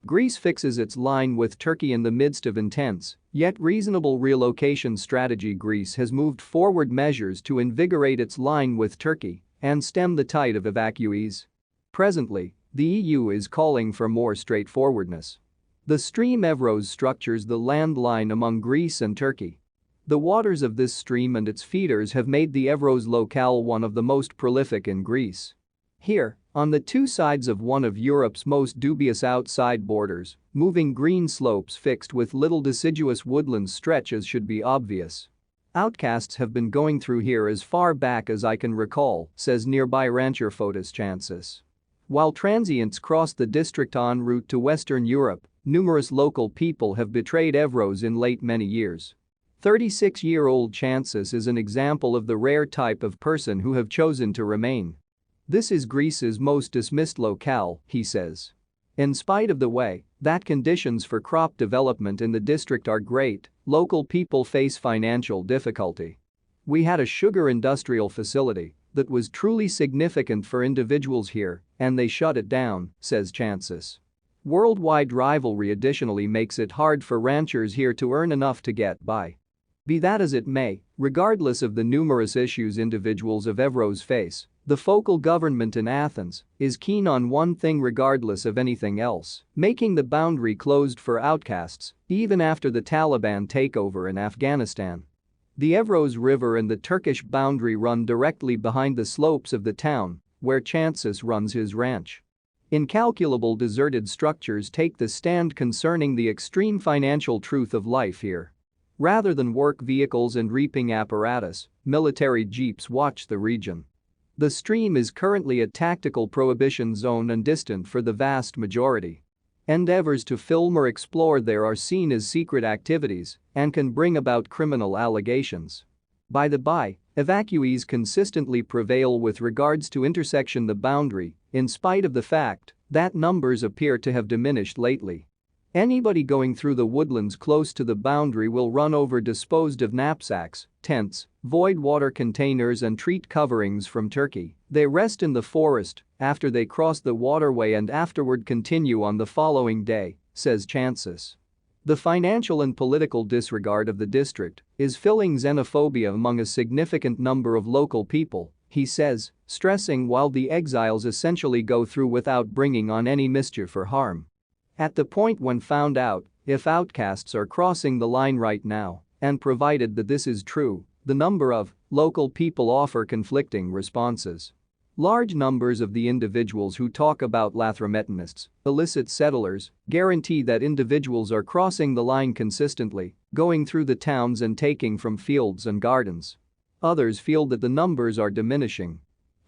Greece fixes its line with Turkey in the midst of intense, yet reasonable relocation strategy. Greece has moved forward measures to invigorate its line with Turkey and stem the tide of evacuees. Presently, the EU is calling for more straightforwardness. The stream Evros structures the land line among Greece and Turkey. The waters of this stream and its feeders have made the Evros locale one of the most prolific in Greece. Here, on the two sides of one of Europe's most dubious outside borders, moving green slopes fixed with little deciduous woodlands stretch as should be obvious. Outcasts have been going through here as far back as I can recall, says nearby rancher Fotis Chansis. While transients cross the district en route to Western Europe, numerous local people have betrayed Evros in late many years. 36-year-old Chansis is an example of the rare type of person who have chosen to remain. This is Greece's most dismissed locale, he says. In spite of the way that conditions for crop development in the district are great, local people face financial difficulty. We had a sugar industrial facility that was truly significant for individuals here, and they shut it down, says Chansis. Worldwide rivalry additionally makes it hard for ranchers here to earn enough to get by. Be that as it may, regardless of the numerous issues individuals of Evros face, the focal government in Athens is keen on one thing regardless of anything else, making the boundary closed for outcasts, even after the Taliban takeover in Afghanistan. The Evros River and the Turkish boundary run directly behind the slopes of the town, where Chansis runs his ranch. Incalculable deserted structures take the stand concerning the extreme financial truth of life here. Rather than work vehicles and reaping apparatus, military jeeps watch the region. The stream is currently a tactical prohibition zone and distant for the vast majority. Endeavors to film or explore there are seen as secret activities and can bring about criminal allegations. By the by, evacuees consistently prevail with regards to intersection the boundary, in spite of the fact that numbers appear to have diminished lately. Anybody going through the woodlands close to the boundary will run over disposed of knapsacks, tents, void water containers and treat coverings from Turkey. They rest in the forest after they cross the waterway and afterward continue on the following day, says Chansis. The financial and political disregard of the district is filling xenophobia among a significant number of local people, he says, stressing while the exiles essentially go through without bringing on any mischief or harm. At the point when found out, if outcasts are crossing the line right now, and provided that this is true, the number of local people offer conflicting responses. Large numbers of the individuals who talk about Lathrametanists, illicit settlers, guarantee that individuals are crossing the line consistently, going through the towns and taking from fields and gardens. Others feel that the numbers are diminishing.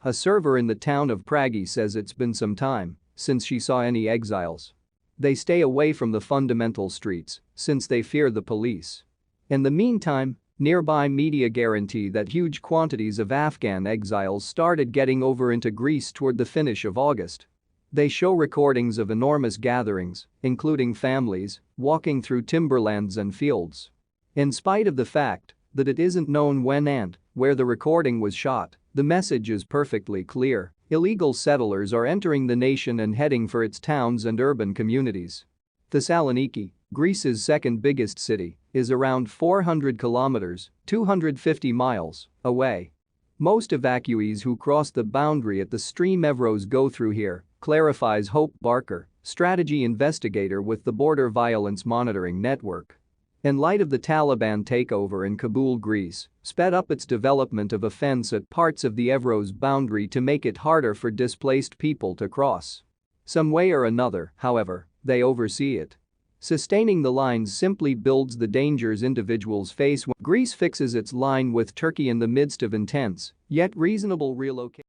A server in the town of Pragi says it's been some time since she saw any exiles. They stay away from the fundamental streets since they fear the police. In the meantime, nearby media guarantee that huge quantities of Afghan exiles started getting over into Greece toward the finish of August. They show recordings of enormous gatherings, including families, walking through timberlands and fields. In spite of the fact that it isn't known when and where the recording was shot, the message is perfectly clear. Illegal settlers are entering the nation and heading for its towns and urban communities. Thessaloniki, Greece's second biggest city, is around 400 kilometers (250 miles) away. Most evacuees who cross the boundary at the stream Evros go through here, clarifies Hope Barker, strategy investigator with the Border Violence Monitoring Network. In light of the Taliban takeover in Kabul, Greece sped up its development of a fence at parts of the Evros boundary to make it harder for displaced people to cross. Some way or another, however, they oversee it. Sustaining the lines simply builds the dangers individuals face when Greece fixes its line with Turkey in the midst of intense, yet reasonable relocation.